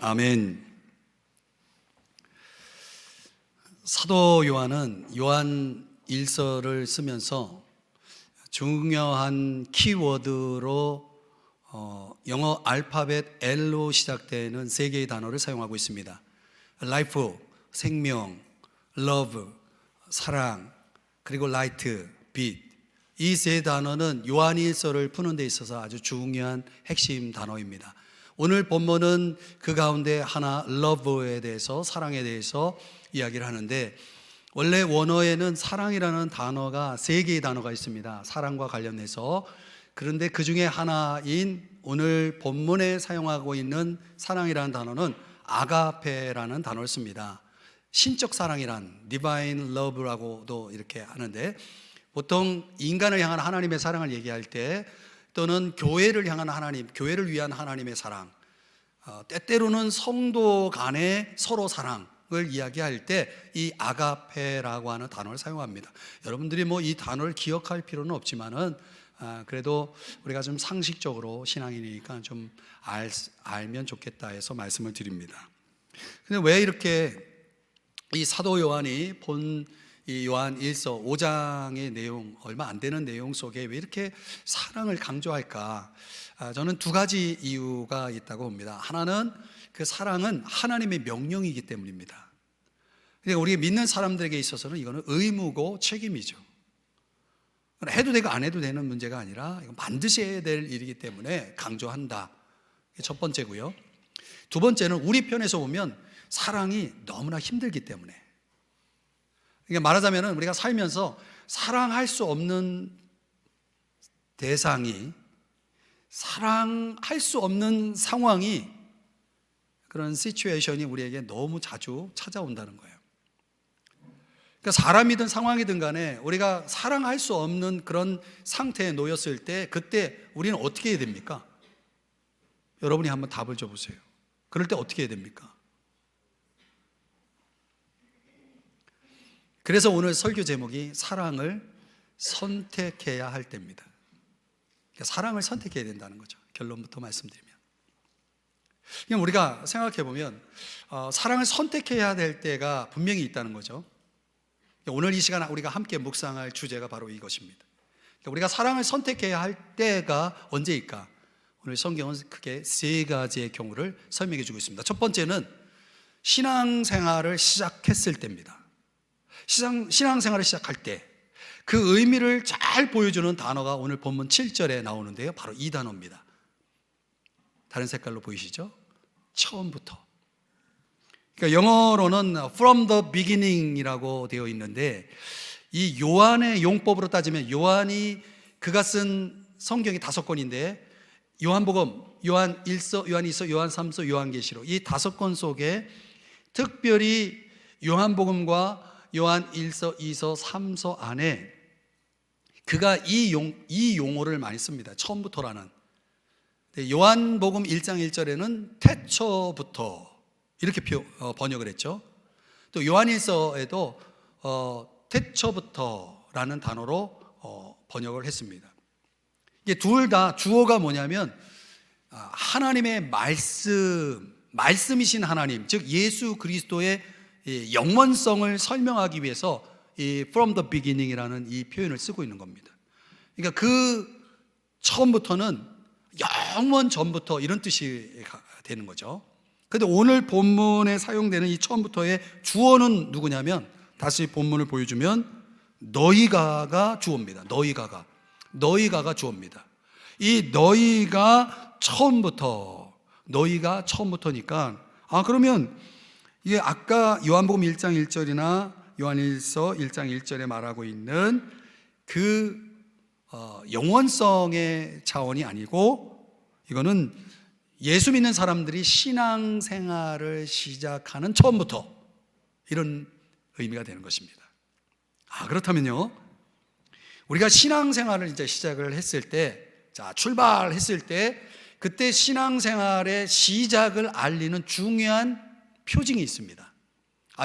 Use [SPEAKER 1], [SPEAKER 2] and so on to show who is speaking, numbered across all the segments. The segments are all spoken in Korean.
[SPEAKER 1] 아멘. 사도 요한은 요한 일서를 쓰면서 중요한 키워드로 영어 알파벳 L로 시작되는 세 개의 단어를 사용하고 있습니다. Life, 생명, Love, 사랑, 그리고 Light, 빛. 이 세 단어는 요한일서를 푸는 데 있어서 아주 중요한 핵심 단어입니다. 오늘 본문은 그 가운데 하나, Love에 대해서, 사랑에 대해서 이야기를 하는데, 원래 원어에는 사랑이라는 단어가 세 개의 단어가 있습니다. 사랑과 관련해서. 그런데 그 중에 하나인 오늘 본문에 사용하고 있는 사랑이라는 단어는 아가페라는 단어를 씁니다. 신적 사랑이란 Divine Love라고도 이렇게 하는데, 보통 인간을 향한 하나님의 사랑을 얘기할 때, 또는 교회를 향한 하나님, 교회를 위한 하나님의 사랑, 때때로는 성도 간의 서로 사랑을 이야기할 때 이 아가페라고 하는 단어를 사용합니다. 여러분들이 이 단어를 기억할 필요는 없지만은 그래도 우리가 좀 상식적으로 신앙인이니까 좀 알면 좋겠다 해서 말씀을 드립니다. 근데 왜 이렇게 이 사도 요한이 본 이 요한 1서 5장의 내용, 얼마 안 되는 내용 속에 왜 이렇게 사랑을 강조할까? 저는 두 가지 이유가 있다고 봅니다. 하나는 그 사랑은 하나님의 명령이기 때문입니다. 그러니까 우리 믿는 사람들에게 있어서는 이거는 의무고 책임이죠. 해도 되고 안 해도 되는 문제가 아니라 이건 반드시 해야 될 일이기 때문에 강조한다. 이게 첫 번째고요. 두 번째는 우리 편에서 보면 사랑이 너무나 힘들기 때문에. 그러니까 말하자면 우리가 살면서 사랑할 수 없는 대상이, 사랑할 수 없는 상황이, 그런 시츄에이션이 우리에게 너무 자주 찾아온다는 거예요. 그러니까 사람이든 상황이든 간에 우리가 사랑할 수 없는 그런 상태에 놓였을 때, 그때 우리는 어떻게 해야 됩니까? 여러분이 한번 답을 줘보세요. 그럴 때 어떻게 해야 됩니까? 그래서 오늘 설교 제목이 사랑을 선택해야 할 때입니다. 그러니까 사랑을 선택해야 된다는 거죠. 결론부터 말씀드리면, 그냥 우리가 생각해 보면 사랑을 선택해야 될 때가 분명히 있다는 거죠. 오늘 이 시간 우리가 함께 묵상할 주제가 바로 이것입니다. 우리가 사랑을 선택해야 할 때가 언제일까? 오늘 성경은 크게 세 가지의 경우를 설명해 주고 있습니다. 첫 번째는 신앙생활을 시작했을 때입니다. 신앙생활을 시작할 때 그 의미를 잘 보여주는 단어가 오늘 본문 7절에 나오는데요, 바로 이 단어입니다. 다른 색깔로 보이시죠? 처음부터. 그러니까 영어로는 from the beginning이라고 되어 있는데, 이 요한의 용법으로 따지면 요한이 그가 쓴 성경이 5권인데 요한복음, 요한 1서, 요한 2서, 요한 3서, 요한계시록, 이 5권 속에 특별히 요한복음과 요한 1서, 2서, 3서 안에 그가 이 용어를 많이 씁니다. 처음부터라는. 요한복음 1장 1절에는 태초부터 이렇게 번역을 했죠. 또 요한 1서에도 태초부터라는 단어로 번역을 했습니다. 이게 둘 다 주어가 뭐냐면 하나님의 말씀이신 하나님, 즉 예수 그리스도의 영원성을 설명하기 위해서 이 from the beginning이라는 이 표현을 쓰고 있는 겁니다. 그러니까 그 처음부터는 영원 전부터 이런 뜻이 되는 거죠. 그런데 오늘 본문에 사용되는 이 처음부터의 주어는 누구냐면, 다시 본문을 보여주면 너희가가 주어입니다. 너희가가 주어입니다. 이 너희가 처음부터니까, 그러면 이게 아까 요한복음 1장 1절이나 요한일서 1장 1절에 말하고 있는 그 영원성의 차원이 아니고, 이거는 예수 믿는 사람들이 신앙생활을 시작하는 처음부터, 이런 의미가 되는 것입니다. 그렇다면요, 우리가 신앙생활을 이제 시작을 했을 때, 출발했을 때, 그때 신앙생활의 시작을 알리는 중요한 표징이 있습니다.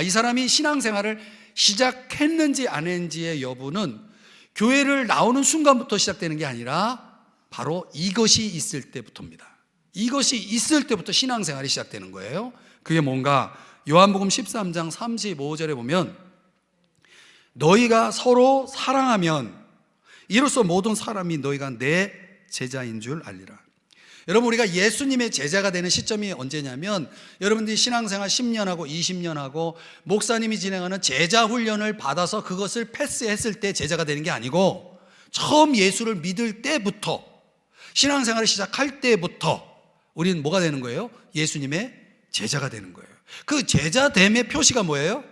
[SPEAKER 1] 이 사람이 신앙생활을 시작했는지 안 했는지의 여부는 교회를 나오는 순간부터 시작되는 게 아니라 바로 이것이 있을 때부터입니다. 이것이 있을 때부터 신앙생활이 시작되는 거예요. 그게 뭔가 요한복음 13장 35절에 보면 너희가 서로 사랑하면 이로써 모든 사람이 너희가 내 제자인 줄 알리라. 여러분, 우리가 예수님의 제자가 되는 시점이 언제냐면 여러분들이 신앙생활 10년 하고 20년 하고 목사님이 진행하는 제자 훈련을 받아서 그것을 패스했을 때 제자가 되는 게 아니고 처음 예수를 믿을 때부터, 신앙생활을 시작할 때부터 우리는 뭐가 되는 거예요? 예수님의 제자가 되는 거예요. 그 제자됨의 표시가 뭐예요?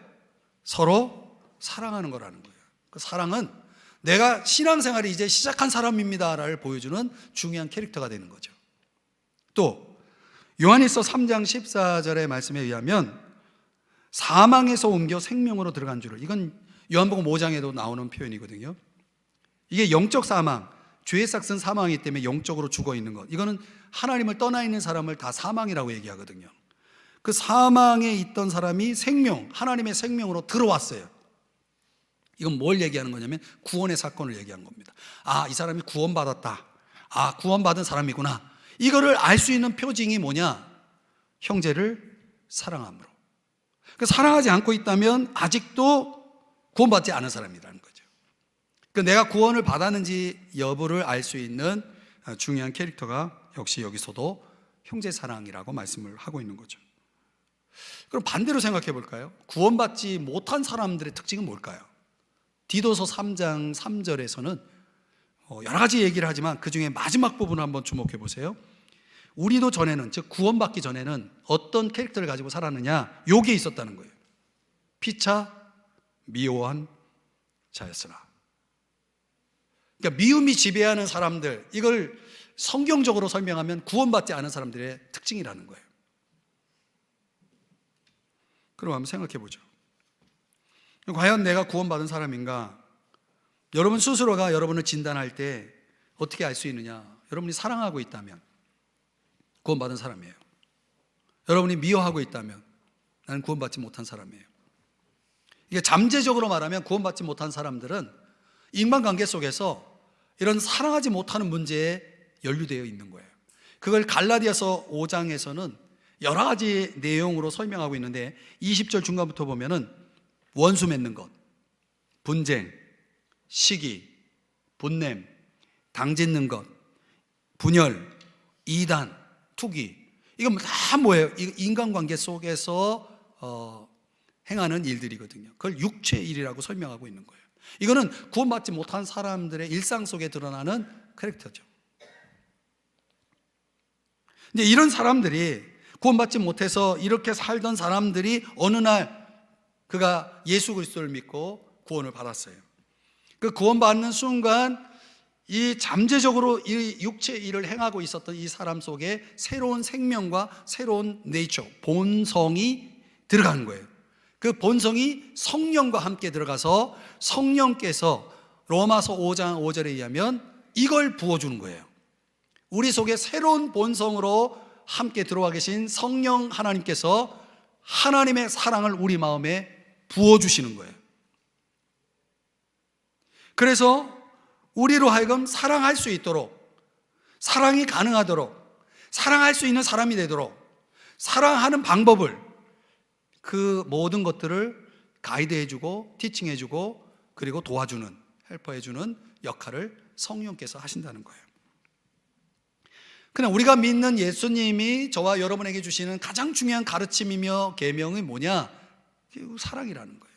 [SPEAKER 1] 서로 사랑하는 거라는 거예요. 그 사랑은 내가 신앙생활이 이제 시작한 사람입니다를 보여주는 중요한 캐릭터가 되는 거죠. 또 요한일서 3장 14절의 말씀에 의하면 사망에서 옮겨 생명으로 들어간 줄을, 이건 요한복음 5장에도 나오는 표현이거든요. 이게 영적 사망, 죄의 삭은 사망이기 때문에 영적으로 죽어 있는 것, 이거는 하나님을 떠나 있는 사람을 다 사망이라고 얘기하거든요. 그 사망에 있던 사람이 생명, 하나님의 생명으로 들어왔어요. 이건 뭘 얘기하는 거냐면 구원의 사건을 얘기한 겁니다. 아, 이 사람이 구원받았다. 아, 구원받은 사람이구나. 이거를 알 수 있는 표징이 뭐냐? 형제를 사랑함으로. 사랑하지 않고 있다면 아직도 구원받지 않은 사람이라는 거죠. 내가 구원을 받았는지 여부를 알 수 있는 중요한 캐릭터가 역시 여기서도 형제 사랑이라고 말씀을 하고 있는 거죠. 그럼 반대로 생각해 볼까요? 구원받지 못한 사람들의 특징은 뭘까요? 디도서 3장 3절에서는 여러 가지 얘기를 하지만 그 중에 마지막 부분을 한번 주목해 보세요. 우리도 전에는, 즉 구원받기 전에는 어떤 캐릭터를 가지고 살았느냐? 요게 있었다는 거예요. 피차 미워한 자였으나. 그러니까 미움이 지배하는 사람들, 이걸 성경적으로 설명하면 구원받지 않은 사람들의 특징이라는 거예요. 그럼 한번 생각해 보죠. 과연 내가 구원받은 사람인가? 여러분 스스로가 여러분을 진단할 때 어떻게 알 수 있느냐? 여러분이 사랑하고 있다면 구원받은 사람이에요. 여러분이 미워하고 있다면 나는 구원받지 못한 사람이에요. 이게 잠재적으로 말하면 구원받지 못한 사람들은 인간관계 속에서 이런 사랑하지 못하는 문제에 연루되어 있는 거예요. 그걸 갈라디아서 5장에서는 여러 가지 내용으로 설명하고 있는데 20절 중간부터 보면은 원수 맺는 것, 분쟁, 시기, 분냄, 당짓는 것, 분열, 이단, 투기, 이건 다 뭐예요? 인간관계 속에서 행하는 일들이거든요. 그걸 육체의 일이라고 설명하고 있는 거예요. 이거는 구원받지 못한 사람들의 일상 속에 드러나는 캐릭터죠. 근데 이런 사람들이, 구원받지 못해서 이렇게 살던 사람들이 어느 날 그가 예수 그리스도를 믿고 구원을 받았어요. 그 구원받는 순간 이 잠재적으로 이 육체의 일을 행하고 있었던 이 사람 속에 새로운 생명과 새로운 네이처, 본성이 들어가는 거예요. 그 본성이 성령과 함께 들어가서 성령께서 로마서 5장 5절에 의하면 이걸 부어주는 거예요. 우리 속에 새로운 본성으로 함께 들어와 계신 성령 하나님께서 하나님의 사랑을 우리 마음에 부어주시는 거예요. 그래서 우리로 하여금 사랑할 수 있도록, 사랑이 가능하도록, 사랑할 수 있는 사람이 되도록, 사랑하는 방법을, 그 모든 것들을 가이드해주고 티칭해주고 그리고 도와주는, 헬퍼해주는 역할을 성령께서 하신다는 거예요. 그냥 우리가 믿는 예수님이 저와 여러분에게 주시는 가장 중요한 가르침이며 계명이 뭐냐? 사랑이라는 거예요.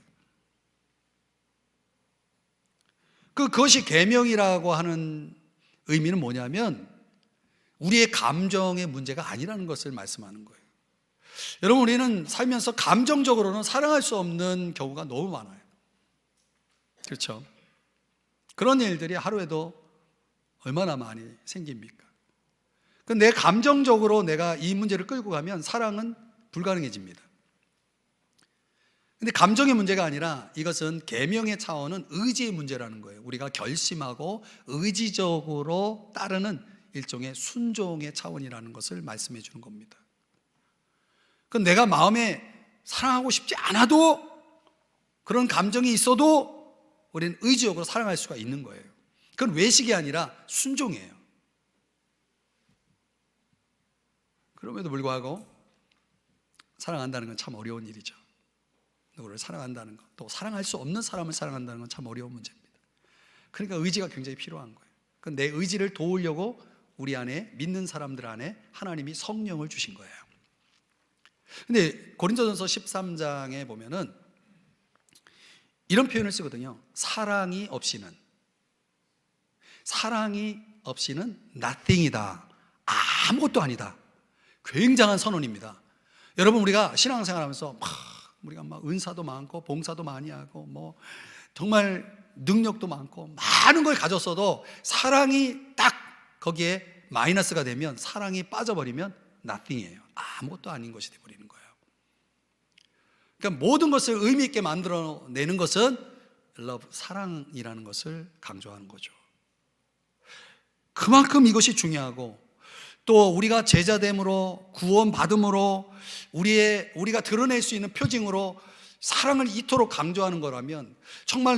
[SPEAKER 1] 그것이 계명이라고 하는 의미는 뭐냐면 우리의 감정의 문제가 아니라는 것을 말씀하는 거예요. 여러분, 우리는 살면서 감정적으로는 사랑할 수 없는 경우가 너무 많아요. 그렇죠? 그런 일들이 하루에도 얼마나 많이 생깁니까? 내 감정적으로 내가 이 문제를 끌고 가면 사랑은 불가능해집니다. 근데 감정의 문제가 아니라 이것은 계명의 차원은 의지의 문제라는 거예요. 우리가 결심하고 의지적으로 따르는 일종의 순종의 차원이라는 것을 말씀해 주는 겁니다. 내가 마음에 사랑하고 싶지 않아도, 그런 감정이 있어도 우리는 의지적으로 사랑할 수가 있는 거예요. 그건 외식이 아니라 순종이에요. 그럼에도 불구하고 사랑한다는 건 참 어려운 일이죠. 누구를 사랑한다는 것, 또 사랑할 수 없는 사람을 사랑한다는 건 참 어려운 문제입니다. 그러니까 의지가 굉장히 필요한 거예요. 내 의지를 도우려고 우리 안에, 믿는 사람들 안에 하나님이 성령을 주신 거예요. 근데 고린도전서 13장에 보면은 이런 표현을 쓰거든요. 사랑이 없이는 nothing이다, 아무것도 아니다. 굉장한 선언입니다. 여러분, 우리가 신앙생활하면서 우리가 막 은사도 많고 봉사도 많이 하고 뭐 정말 능력도 많고 많은 걸 가졌어도 사랑이 딱 거기에 마이너스가 되면, 사랑이 빠져버리면 nothing이에요. 아무것도 아닌 것이 되어버리는 거예요. 그러니까 모든 것을 의미 있게 만들어내는 것은 love, 사랑이라는 것을 강조하는 거죠. 그만큼 이것이 중요하고, 또 우리가 제자됨으로, 구원받음으로, 우리가 드러낼 수 있는 표징으로 사랑을 이토록 강조하는 거라면, 정말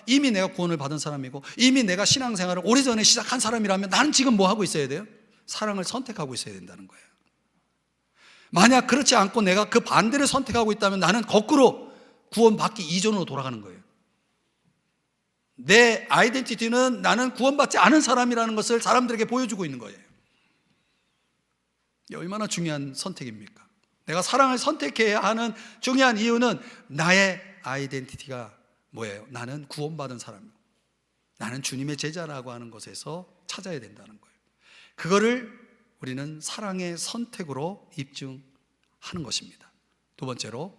[SPEAKER 1] 이미 내가 구원을 받은 사람이고 이미 내가 신앙생활을 오래전에 시작한 사람이라면 나는 지금 뭐 하고 있어야 돼요? 사랑을 선택하고 있어야 된다는 거예요. 만약 그렇지 않고 내가 그 반대를 선택하고 있다면 나는 거꾸로 구원받기 이전으로 돌아가는 거예요. 내 아이덴티티는 나는 구원받지 않은 사람이라는 것을 사람들에게 보여주고 있는 거예요. 이게 얼마나 중요한 선택입니까? 내가 사랑을 선택해야 하는 중요한 이유는 나의 아이덴티티가 뭐예요? 나는 구원받은 사람이고 나는 주님의 제자라고 하는 것에서 찾아야 된다는 거예요. 그거를 우리는 사랑의 선택으로 입증하는 것입니다. 두 번째로,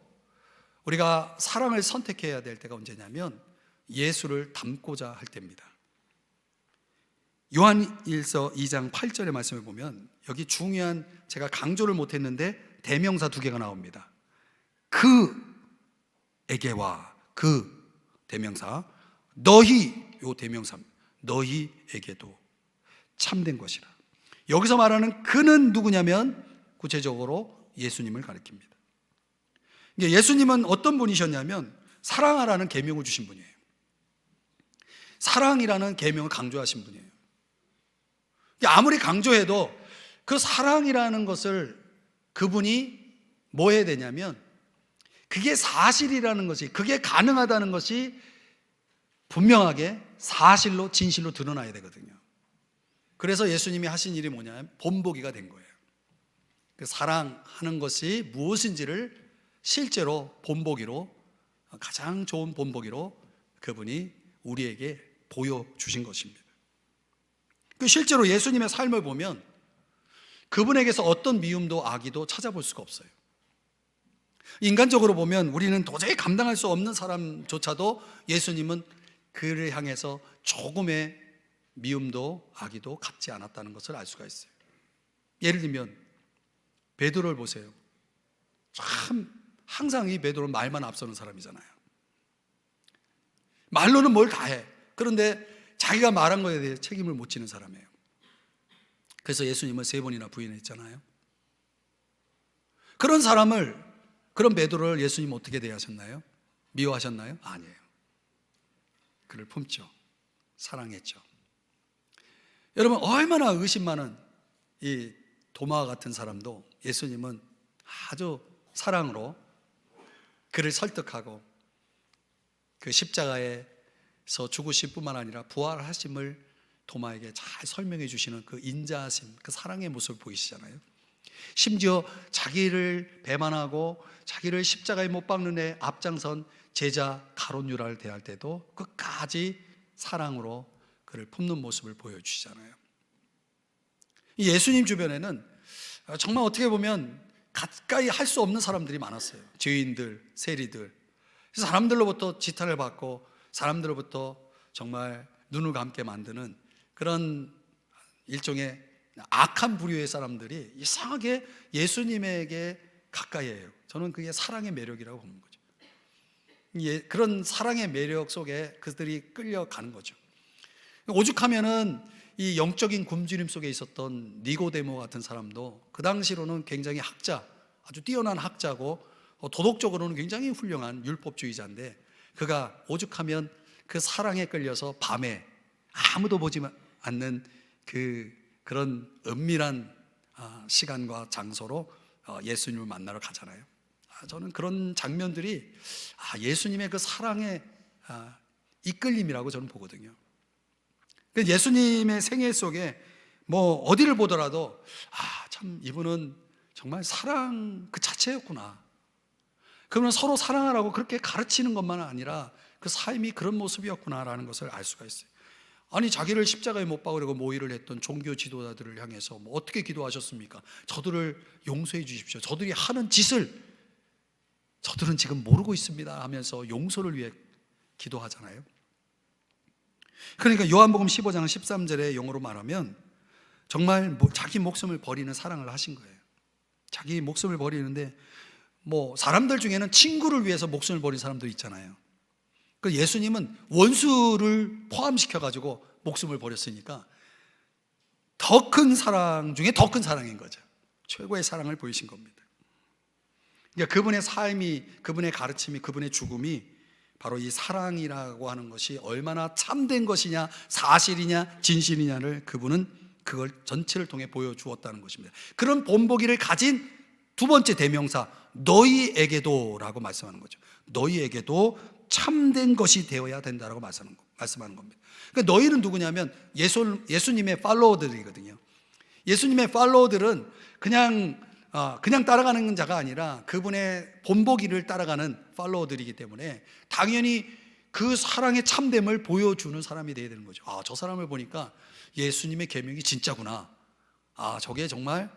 [SPEAKER 1] 우리가 사랑을 선택해야 될 때가 언제냐면 예수를 닮고자 할 때입니다. 요한일서 2장 8절의 말씀을 보면 여기 중요한, 제가 강조를 못했는데 대명사 2개가 나옵니다. 그에게와, 그 대명사, 너희, 요 대명사입니다. 너희에게도 참된 것이라. 여기서 말하는 그는 누구냐면 구체적으로 예수님을 가리킵니다. 예수님은 어떤 분이셨냐면 사랑하라는 계명을 주신 분이에요. 사랑이라는 계명을 강조하신 분이에요. 아무리 강조해도 그 사랑이라는 것을 그분이 뭐 해야 되냐면, 그게 사실이라는 것이, 그게 가능하다는 것이 분명하게 사실로, 진실로 드러나야 되거든요. 그래서 예수님이 하신 일이 뭐냐면 본보기가 된 거예요. 그 사랑하는 것이 무엇인지를 실제로 본보기로, 가장 좋은 본보기로 그분이 우리에게 보여주신 것입니다. 실제로 예수님의 삶을 보면 그분에게서 어떤 미움도 악의도 찾아볼 수가 없어요. 인간적으로 보면 우리는 도저히 감당할 수 없는 사람조차도 예수님은 그를 향해서 조금의 미움도 악의도 갖지 않았다는 것을 알 수가 있어요. 예를 들면 베드로를 보세요. 참 항상 이 베드로는 말만 앞서는 사람이잖아요. 말로는 뭘 다 해. 그런데 자기가 말한 거에 대해 책임을 못 지는 사람이에요. 그래서 예수님을 3번이나 부인했잖아요. 그런 사람을, 그런 베드로를 예수님 어떻게 대하셨나요? 미워하셨나요? 아니에요. 그를 품죠. 사랑했죠. 여러분, 얼마나 의심 많은 이 도마와 같은 사람도 예수님은 아주 사랑으로 그를 설득하고 그 십자가에서 죽으실 뿐만 아니라 부활하심을 도마에게 잘 설명해 주시는 그 인자하심, 그 사랑의 모습을 보이시잖아요. 심지어 자기를 배반하고 자기를 십자가에 못 박는 데 앞장선 제자 가룟 유다를 대할 때도 끝까지 사랑으로 그를 품는 모습을 보여주시잖아요. 예수님 주변에는 정말 어떻게 보면 가까이 할 수 없는 사람들이 많았어요. 죄인들, 세리들. 그래서 사람들로부터 지탄을 받고 사람들로부터 정말 눈을 감게 만드는 그런 일종의 악한 부류의 사람들이 이상하게 예수님에게 가까이 해요. 저는 그게 사랑의 매력이라고 보는 거죠. 그런 사랑의 매력 속에 그들이 끌려가는 거죠. 오죽하면은 이 영적인 굶주림 속에 있었던 니고데모 같은 사람도 그 당시로는 굉장히 학자, 아주 뛰어난 학자고 도덕적으로는 굉장히 훌륭한 율법주의자인데, 그가 오죽하면 그 사랑에 끌려서 밤에 아무도 보지 않는 그런 은밀한 시간과 장소로 예수님을 만나러 가잖아요. 저는 그런 장면들이 예수님의 그 사랑의 이끌림이라고 저는 보거든요. 예수님의 생애 속에 뭐 어디를 보더라도 참 이분은 정말 사랑 그 자체였구나. 그러면 서로 사랑하라고 그렇게 가르치는 것만 아니라 그 삶이 그런 모습이었구나라는 것을 알 수가 있어요. 아니 자기를 십자가에 못 박으려고 모의를 했던 종교 지도자들을 향해서 뭐 어떻게 기도하셨습니까? 저들을 용서해 주십시오. 저들이 하는 짓을 저들은 지금 모르고 있습니다 하면서 용서를 위해 기도하잖아요. 그러니까 요한복음 15장 13절에 영어로 말하면 정말 자기 목숨을 버리는 사랑을 하신 거예요. 자기 목숨을 버리는데 뭐 사람들 중에는 친구를 위해서 목숨을 버린 사람도 있잖아요. 그 예수님은 원수를 포함시켜 가지고 목숨을 버렸으니까 더 큰 사랑 중에 더 큰 사랑인 거죠. 최고의 사랑을 보이신 겁니다. 그러니까 그분의 삶이, 그분의 가르침이, 그분의 죽음이 바로 이 사랑이라고 하는 것이 얼마나 참된 것이냐, 사실이냐, 진실이냐를 그분은 그걸 전체를 통해 보여주었다는 것입니다. 그런 본보기를 가진 두 번째 대명사 너희에게도 라고 말씀하는 거죠. 너희에게도 참된 것이 되어야 된다라고 말씀하는 겁니다. 그러니까 너희는 누구냐면 예수님의 팔로워들이거든요. 예수님의 팔로워들은 그냥 따라가는 자가 아니라 그분의 본보기를 따라가는 팔로워들이기 때문에 당연히 그 사랑의 참됨을 보여주는 사람이 되어야 되는 거죠. 저 사람을 보니까 예수님의 계명이 진짜구나. 저게 정말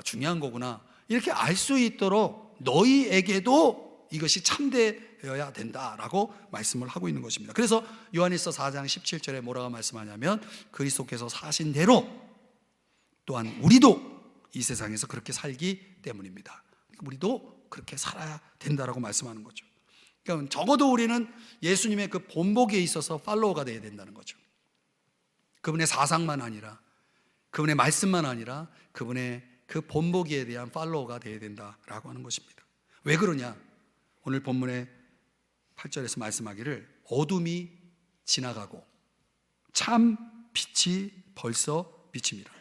[SPEAKER 1] 중요한 거구나. 이렇게 알 수 있도록 너희에게도 이것이 참되어야 된다라고 말씀을 하고 있는 것입니다. 그래서 요한일서 4장 17절에 뭐라고 말씀하냐면 그리스도께서 사신 대로 또한 우리도 이 세상에서 그렇게 살기 때문입니다. 우리도 그렇게 살아야 된다라고 말씀하는 거죠. 그러니까 적어도 우리는 예수님의 그 본보기에 있어서 팔로워가 되어야 된다는 거죠. 그분의 사상만 아니라 그분의 말씀만 아니라 그분의 그 본보기에 대한 팔로워가 되어야 된다라고 하는 것입니다. 왜 그러냐? 오늘 본문의 8절에서 말씀하기를 어둠이 지나가고 참 빛이 벌써 비칩니다.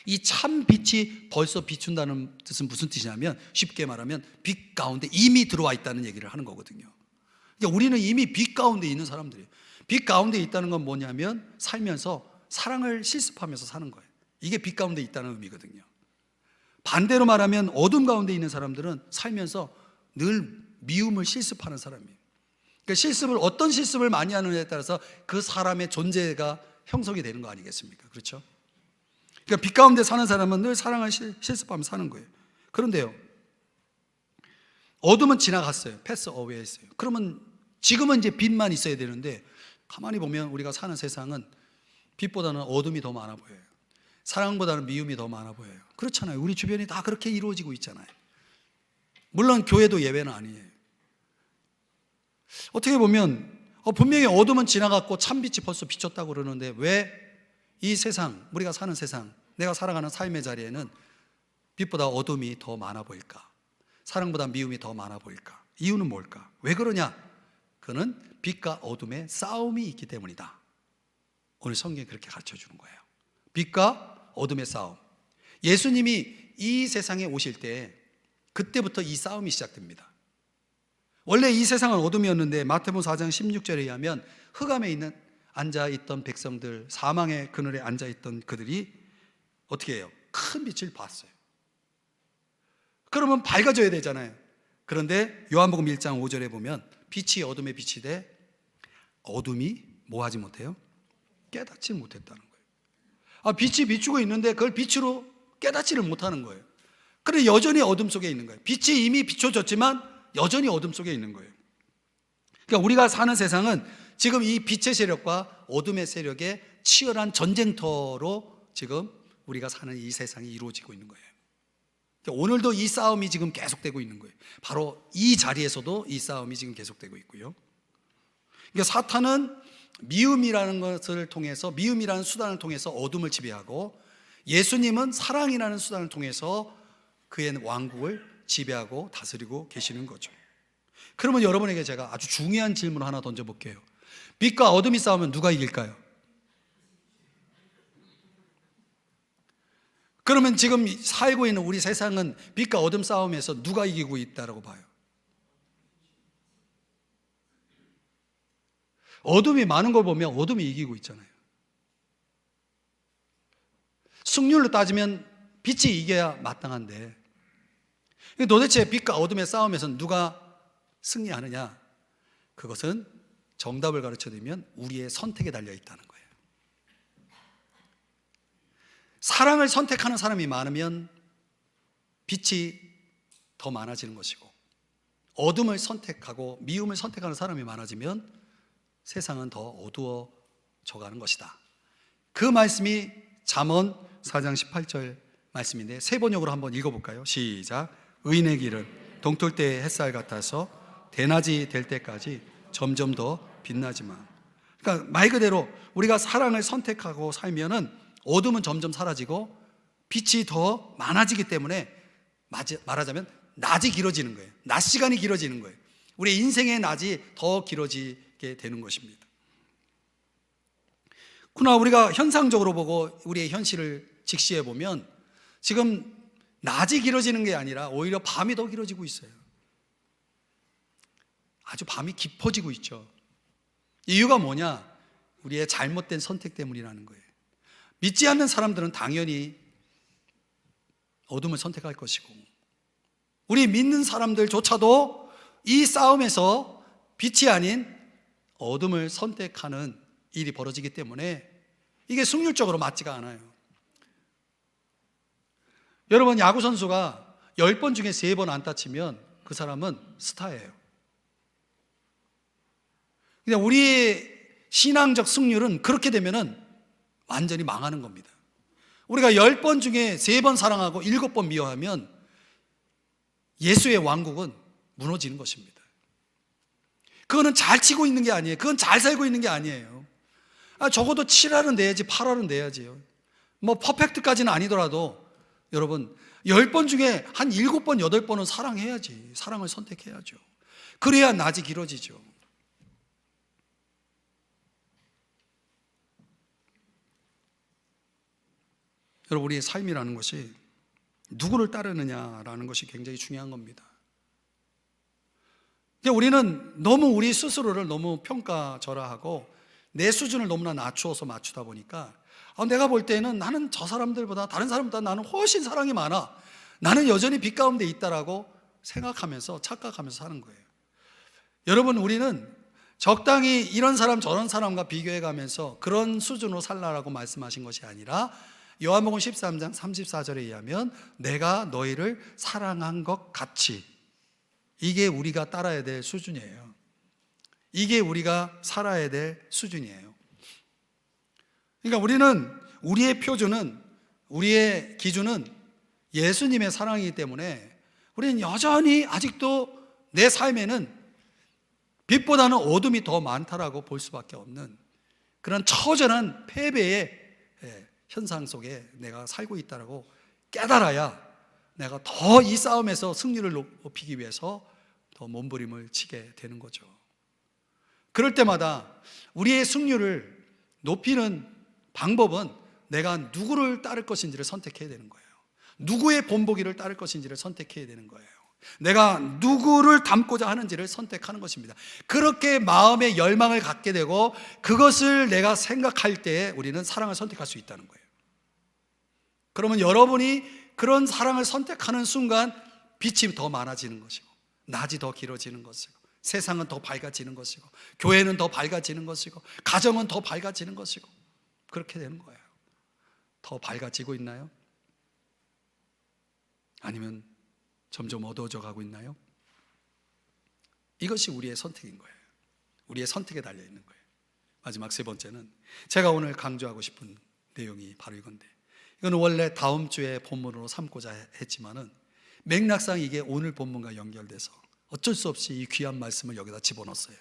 [SPEAKER 1] 이 참 빛이 벌써 비춘다는 뜻은 무슨 뜻이냐면 쉽게 말하면 빛 가운데 이미 들어와 있다는 얘기를 하는 거거든요. 그러니까 우리는 이미 빛 가운데 있는 사람들이에요. 빛 가운데 있다는 건 뭐냐면 살면서 사랑을 실습하면서 사는 거예요. 이게 빛 가운데 있다는 의미거든요. 반대로 말하면 어둠 가운데 있는 사람들은 살면서 늘 미움을 실습하는 사람이에요. 그러니까 어떤 실습을 많이 하느냐에 따라서 그 사람의 존재가 형성이 되는 거 아니겠습니까? 그렇죠? 그러니까 빛 가운데 사는 사람은 늘 사랑을 실습하면서 사는 거예요. 그런데요, 어둠은 지나갔어요. 패스 어웨이 했어요. 그러면 지금은 이제 빛만 있어야 되는데 가만히 보면 우리가 사는 세상은 빛보다는 어둠이 더 많아 보여요. 사랑보다는 미움이 더 많아 보여요. 그렇잖아요. 우리 주변이 다 그렇게 이루어지고 있잖아요. 물론 교회도 예외는 아니에요. 어떻게 보면 분명히 어둠은 지나갔고 참빛이 벌써 비쳤다고 그러는데 왜 이 세상, 우리가 사는 세상, 내가 살아가는 삶의 자리에는 빛보다 어둠이 더 많아 보일까? 사랑보다 미움이 더 많아 보일까? 이유는 뭘까? 왜 그러냐? 그는 빛과 어둠의 싸움이 있기 때문이다. 오늘 성경이 그렇게 가르쳐 주는 거예요. 빛과 어둠의 싸움. 예수님이 이 세상에 오실 때 그때부터 이 싸움이 시작됩니다. 원래 이 세상은 어둠이었는데 마태복음 4장 16절에 의하면 흑암에 앉아있던 백성들, 사망의 그늘에 앉아있던 그들이 어떻게 해요? 큰 빛을 봤어요. 그러면 밝아져야 되잖아요. 그런데 요한복음 1장 5절에 보면 빛이 어둠에 빛이 돼 어둠이 뭐 하지 못해요? 깨닫지 못했다는 거예요. 빛이 비추고 있는데 그걸 빛으로 깨닫지를 못하는 거예요. 그래 여전히 어둠 속에 있는 거예요. 빛이 이미 비춰졌지만 여전히 어둠 속에 있는 거예요. 그러니까 우리가 사는 세상은 지금 이 빛의 세력과 어둠의 세력의 치열한 전쟁터로 지금 우리가 사는 이 세상이 이루어지고 있는 거예요. 그러니까 오늘도 이 싸움이 지금 계속되고 있는 거예요. 바로 이 자리에서도 이 싸움이 지금 계속되고 있고요. 그러니까 사탄은 미움이라는 것을 통해서, 미움이라는 수단을 통해서 어둠을 지배하고, 예수님은 사랑이라는 수단을 통해서 그의 왕국을 지배하고 다스리고 계시는 거죠. 그러면 여러분에게 제가 아주 중요한 질문을 하나 던져볼게요. 빛과 어둠이 싸우면 누가 이길까요? 그러면 지금 살고 있는 우리 세상은 빛과 어둠 싸움에서 누가 이기고 있다고 봐요? 어둠이 많은 걸 보면 어둠이 이기고 있잖아요. 승률로 따지면 빛이 이겨야 마땅한데, 도대체 빛과 어둠의 싸움에서 누가 승리하느냐? 그것은 정답을 가르쳐드리면 우리의 선택에 달려 있다는 거예요. 사랑을 선택하는 사람이 많으면 빛이 더 많아지는 것이고, 어둠을 선택하고 미움을 선택하는 사람이 많아지면 세상은 더 어두워져 가는 것이다. 그 말씀이 잠언 4장 18절 말씀인데, 세 번역으로 한번 읽어볼까요? 시작. 의인의 길은 동틀 때의 햇살 같아서 대낮이 될 때까지 점점 더 빛나지만. 그러니까 말 그대로 우리가 사랑을 선택하고 살면은 어둠은 점점 사라지고 빛이 더 많아지기 때문에, 말하자면 낮이 길어지는 거예요. 낮 시간이 길어지는 거예요. 우리 인생의 낮이 더 길어지게 되는 것입니다. 그러나 우리가 현상적으로 보고 우리의 현실을 직시해 보면 지금 낮이 길어지는 게 아니라 오히려 밤이 더 길어지고 있어요. 아주 밤이 깊어지고 있죠. 이유가 뭐냐? 우리의 잘못된 선택 때문이라는 거예요. 믿지 않는 사람들은 당연히 어둠을 선택할 것이고, 우리 믿는 사람들조차도 이 싸움에서 빛이 아닌 어둠을 선택하는 일이 벌어지기 때문에 이게 승률적으로 맞지가 않아요. 여러분, 야구 선수가 10번 중에 3번 안타 치면 그 사람은 스타예요. 근데 우리의 신앙적 승률은 그렇게 되면은 완전히 망하는 겁니다. 우리가 10번 중에 3번 사랑하고 7번 미워하면 예수의 왕국은 무너지는 것입니다. 그거는 잘 치고 있는 게 아니에요. 그건 잘 살고 있는 게 아니에요. 적어도 7할은 내야지, 8할은 내야지요. 뭐 퍼펙트까지는 아니더라도 여러분, 10번 중에 한 7번, 8번은 사랑해야지. 사랑을 선택해야죠. 그래야 낮이 길어지죠. 여러분, 우리의 삶이라는 것이 누구를 따르느냐라는 것이 굉장히 중요한 겁니다. 우리는 너무 우리 스스로를 너무 평가절하하고 내 수준을 너무나 낮추어서 맞추다 보니까 내가 볼 때는 나는 저 사람들보다, 다른 사람보다 나는 훨씬 사랑이 많아, 나는 여전히 빛 가운데 있다라고 생각하면서 착각하면서 사는 거예요. 여러분, 우리는 적당히 이런 사람 저런 사람과 비교해 가면서 그런 수준으로 살라라고 말씀하신 것이 아니라 요한복음 13장 34절에 의하면 내가 너희를 사랑한 것 같이, 이게 우리가 따라야 될 수준이에요. 이게 우리가 살아야 될 수준이에요. 그러니까 우리는, 우리의 표준은, 우리의 기준은 예수님의 사랑이기 때문에 우리는 여전히 아직도 내 삶에는 빛보다는 어둠이 더 많다라고 볼 수밖에 없는 그런 처절한 패배의 현상 속에 내가 살고 있다라고 깨달아야 내가 더 이 싸움에서 승리를 높이기 위해서 더 몸부림을 치게 되는 거죠. 그럴 때마다 우리의 승률을 높이는 방법은 내가 누구를 따를 것인지를 선택해야 되는 거예요. 누구의 본보기를 따를 것인지를 선택해야 되는 거예요. 내가 누구를 닮고자 하는지를 선택하는 것입니다. 그렇게 마음의 열망을 갖게 되고 그것을 내가 생각할 때 우리는 사랑을 선택할 수 있다는 거예요. 그러면 여러분이 그런 사랑을 선택하는 순간 빛이 더 많아지는 것이고, 낮이 더 길어지는 것이고, 세상은 더 밝아지는 것이고, 교회는 더 밝아지는 것이고, 가정은 더 밝아지는 것이고, 그렇게 되는 거예요. 더 밝아지고 있나요? 아니면 점점 어두워져 가고 있나요? 이것이 우리의 선택인 거예요. 우리의 선택에 달려 있는 거예요. 마지막 세 번째는 제가 오늘 강조하고 싶은 내용이 바로 이건데, 이건 원래 다음 주에 본문으로 삼고자 했지만은 맥락상 이게 오늘 본문과 연결돼서 어쩔 수 없이 이 귀한 말씀을 여기다 집어넣었어요.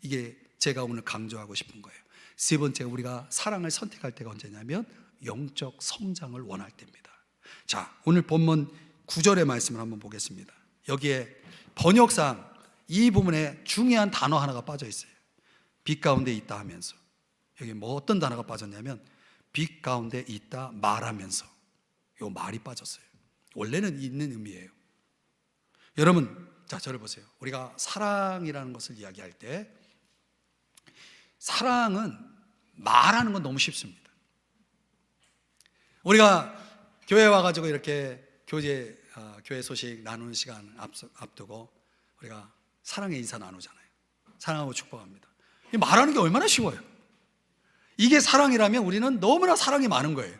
[SPEAKER 1] 이게 제가 오늘 강조하고 싶은 거예요. 세 번째, 우리가 사랑을 선택할 때가 언제냐면 영적 성장을 원할 때입니다. 자, 오늘 본문 9절의 말씀을 한번 보겠습니다. 여기에 번역상 이 부분에 중요한 단어 하나가 빠져 있어요. 빛 가운데 있다 하면서, 여기 뭐 어떤 단어가 빠졌냐면 빛 가운데 있다 말하면서. 요 말이 빠졌어요. 원래는 있는 의미예요. 여러분, 자, 저를 보세요. 우리가 사랑이라는 것을 이야기할 때 사랑은 말하는 건 너무 쉽습니다. 우리가 교회 와가지고 이렇게 교회 소식 나누는 시간 앞두고 우리가 사랑의 인사 나누잖아요. 사랑하고 축복합니다. 말하는 게 얼마나 쉬워요. 이게 사랑이라면 우리는 너무나 사랑이 많은 거예요.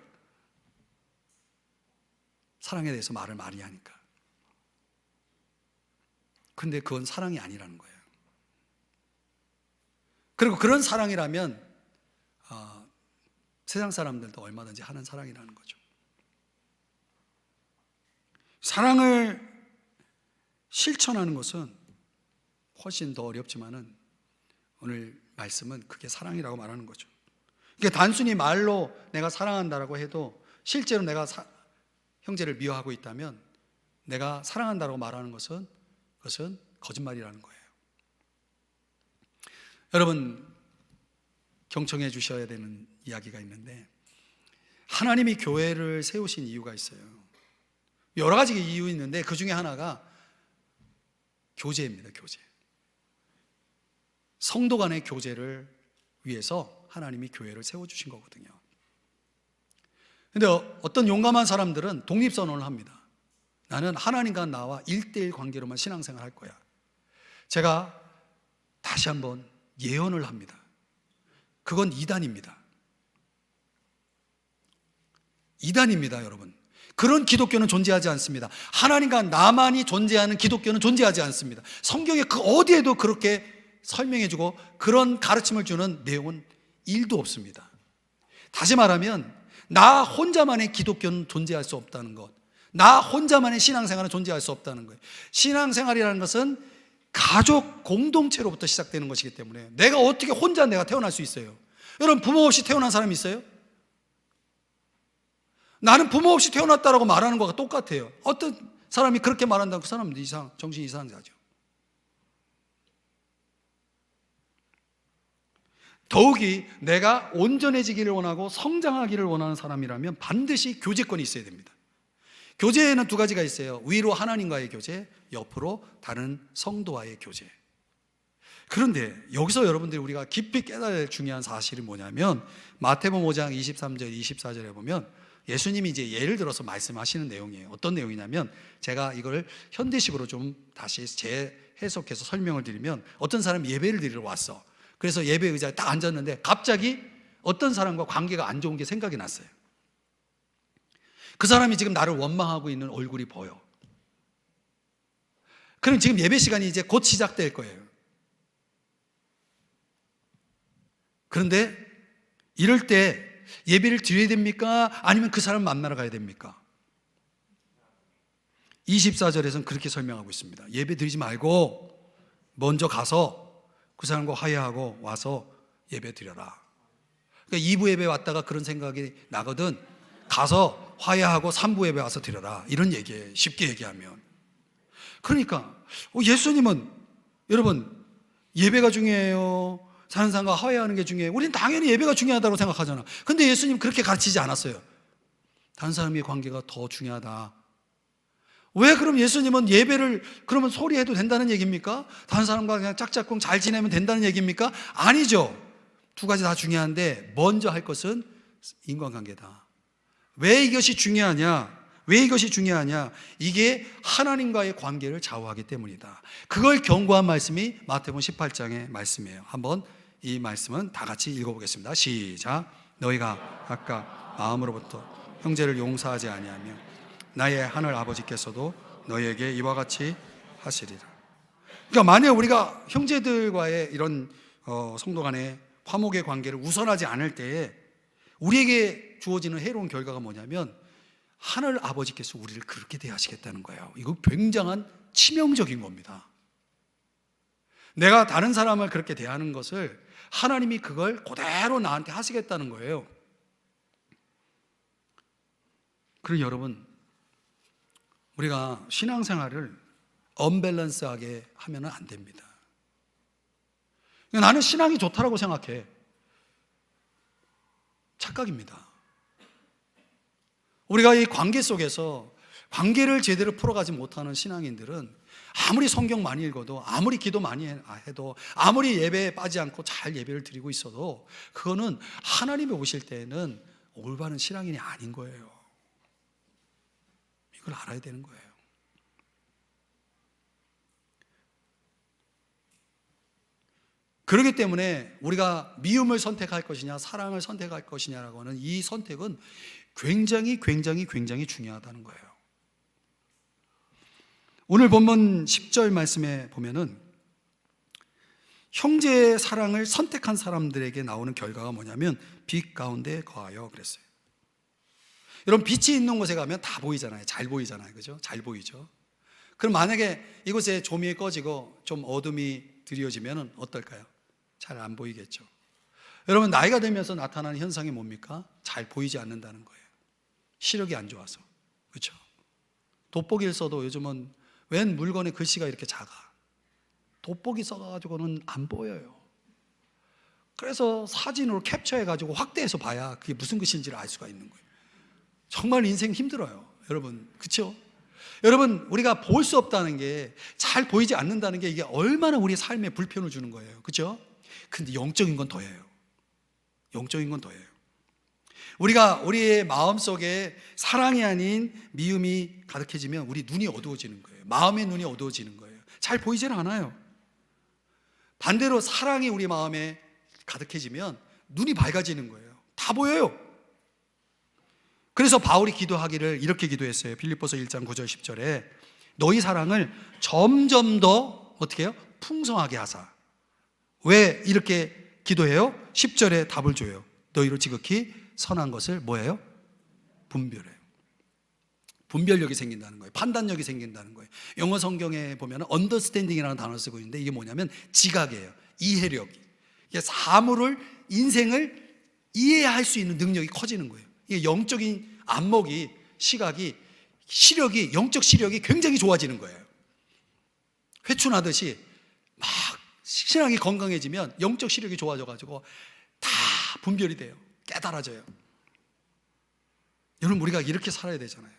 [SPEAKER 1] 사랑에 대해서 말을 많이 하니까. 근데 그건 사랑이 아니라는 거예요. 그리고 그런 사랑이라면 세상 사람들도 얼마든지 하는 사랑이라는 거죠. 사랑을 실천하는 것은 훨씬 더 어렵지만은 오늘 말씀은 그게 사랑이라고 말하는 거죠. 이게 단순히 말로 내가 사랑한다라고 해도 실제로 내가 형제를 미워하고 있다면 내가 사랑한다라고 말하는 것은 그것은 거짓말이라는 거예요. 여러분, 경청해 주셔야 되는 이야기가 있는데 하나님이 교회를 세우신 이유가 있어요. 여러 가지 이유 있는데 그 중에 하나가 교제입니다. 교제. 성도 간의 교제를 위해서 하나님이 교회를 세워주신 거거든요. 그런데 어떤 용감한 사람들은 독립선언을 합니다. 나는 하나님과 나와 1:1 관계로만 신앙생활 할 거야. 제가 다시 한번 예언을 합니다. 그건 이단입니다. 이단입니다, 여러분. 그런 기독교는 존재하지 않습니다. 하나님과 나만이 존재하는 기독교는 존재하지 않습니다. 성경에 그 어디에도 그렇게 설명해주고 그런 가르침을 주는 내용은 1도 없습니다. 다시 말하면 나 혼자만의 기독교는 존재할 수 없다는 것, 나 혼자만의 신앙생활은 존재할 수 없다는 거예요. 신앙생활이라는 것은 가족 공동체로부터 시작되는 것이기 때문에 내가 어떻게 혼자 내가 태어날 수 있어요? 여러분, 부모 없이 태어난 사람 있어요? 나는 부모 없이 태어났다라고 말하는 것과 똑같아요. 어떤 사람이 그렇게 말한다면 그 사람은 정신이 이상한 자죠. 더욱이 내가 온전해지기를 원하고 성장하기를 원하는 사람이라면 반드시 교제권이 있어야 됩니다. 교제에는 2가지가 있어요. 위로 하나님과의 교제, 옆으로 다른 성도와의 교제. 그런데 여기서 여러분들이 우리가 깊이 깨달아야 할 중요한 사실이 뭐냐면 마태복음 5장 23절 24절에 보면 예수님이 이제 예를 들어서 말씀하시는 내용이에요. 어떤 내용이냐면 제가 이걸 현대식으로 좀 다시 재해석해서 설명을 드리면 어떤 사람이 예배를 드리러 왔어. 그래서 예배 의자에 딱 앉았는데 갑자기 어떤 사람과 관계가 안 좋은 게 생각이 났어요. 그 사람이 지금 나를 원망하고 있는 얼굴이 보여. 그럼 지금 예배 시간이 이제 곧 시작될 거예요. 그런데 이럴 때 예배를 드려야 됩니까? 아니면 그 사람 만나러 가야 됩니까? 24절에서는 그렇게 설명하고 있습니다. 예배 드리지 말고 먼저 가서 그 사람과 화해하고 와서 예배 드려라. 그러니까 2부 예배 왔다가 그런 생각이 나거든. 가서 화해하고 3부 예배 와서 드려라. 이런 얘기예요. 쉽게 얘기하면. 그러니까 예수님은 여러분 예배가 중요해요? 사는 사람과 화해하는 게 중요해요? 우리는 당연히 예배가 중요하다고 생각하잖아. 근데 예수님 그렇게 가르치지 않았어요. 다른 사람의 관계가 더 중요하다. 왜 그럼 예수님은 예배를 그러면 소리 해도 된다는 얘기입니까? 다른 사람과 그냥 짝짝꿍 잘 지내면 된다는 얘기입니까? 아니죠. 2가지 다 중요한데 먼저 할 것은 인간관계다. 왜 이것이 중요하냐? 왜 이것이 중요하냐? 이게 하나님과의 관계를 좌우하기 때문이다. 그걸 경고한 말씀이 마태복음 18장의 말씀이에요. 한번 이 말씀은 다 같이 읽어보겠습니다. 시작. 너희가 각각 마음으로부터 형제를 용서하지 아니하며 나의 하늘 아버지께서도 너희에게 이와 같이 하시리라. 그러니까 만약 우리가 형제들과의 이런 성도 간의 화목의 관계를 우선하지 않을 때에 우리에게 주어지는 해로운 결과가 뭐냐면 하늘 아버지께서 우리를 그렇게 대하시겠다는 거예요. 이거 굉장한 치명적인 겁니다. 내가 다른 사람을 그렇게 대하는 것을 하나님이 그걸 그대로 나한테 하시겠다는 거예요. 그리고 여러분, 우리가 신앙생활을 언밸런스하게 하면 안 됩니다. 나는 신앙이 좋다라고 생각해. 착각입니다. 우리가 이 관계 속에서 관계를 제대로 풀어가지 못하는 신앙인들은 아무리 성경 많이 읽어도, 아무리 기도 많이 해도, 아무리 예배에 빠지지 않고 잘 예배를 드리고 있어도 그거는 하나님이 오실 때에는 올바른 신앙인이 아닌 거예요. 이걸 알아야 되는 거예요. 그렇기 때문에 우리가 미움을 선택할 것이냐 사랑을 선택할 것이냐라고 하는 이 선택은 굉장히 중요하다는 거예요. 오늘 본문 10절 말씀에 보면은 형제의 사랑을 선택한 사람들에게 나오는 결과가 뭐냐면 빛 가운데 거하여 그랬어요. 여러분, 빛이 있는 곳에 가면 다 보이잖아요. 잘 보이잖아요. 그죠? 잘 보이죠? 그럼 만약에 이곳에 조명이 꺼지고 좀 어둠이 드리워지면 어떨까요? 잘 안 보이겠죠. 여러분, 나이가 들면서 나타나는 현상이 뭡니까? 잘 보이지 않는다는 거예요. 시력이 안 좋아서. 그렇죠? 돋보기를 써도 요즘은 웬 물건에 글씨가 이렇게 작아. 돋보기 써가지고는 안 보여요. 그래서 사진으로 캡처해가지고 확대해서 봐야 그게 무슨 글씨인지를 알 수가 있는 거예요. 정말 인생 힘들어요, 여러분. 그렇죠? 여러분, 우리가 볼 수 없다는 게, 잘 보이지 않는다는 게 이게 얼마나 우리 삶에 불편을 주는 거예요. 그렇죠? 근데 영적인 건 더해요. 영적인 건 더해요. 우리가 우리의 마음속에 사랑이 아닌 미움이 가득해지면 우리 눈이 어두워지는 거예요. 마음의 눈이 어두워지는 거예요. 잘 보이지는 않아요. 반대로 사랑이 우리 마음에 가득해지면 눈이 밝아지는 거예요. 다 보여요. 그래서 바울이 기도하기를 이렇게 기도했어요. 빌립보서 1장 9절 10절에 너희 사랑을 점점 더 어떻게 해요? 풍성하게 하사. 왜 이렇게 기도해요? 10절에 답을 줘요. 너희로 지극히 선한 것을 뭐예요? 분별해요. 분별력이 생긴다는 거예요. 판단력이 생긴다는 거예요. 영어 성경에 보면 understanding이라는 단어를 쓰고 있는데 이게 뭐냐면 지각이에요. 이해력이. 이게 사물을, 인생을 이해할 수 있는 능력이 커지는 거예요. 이게 영적인 안목이, 시각이, 시력이, 영적 시력이 굉장히 좋아지는 거예요. 회춘하듯이 막 신앙이 건강해지면 영적 시력이 좋아져가지고 다 분별이 돼요. 깨달아져요. 여러분, 우리가 이렇게 살아야 되잖아요.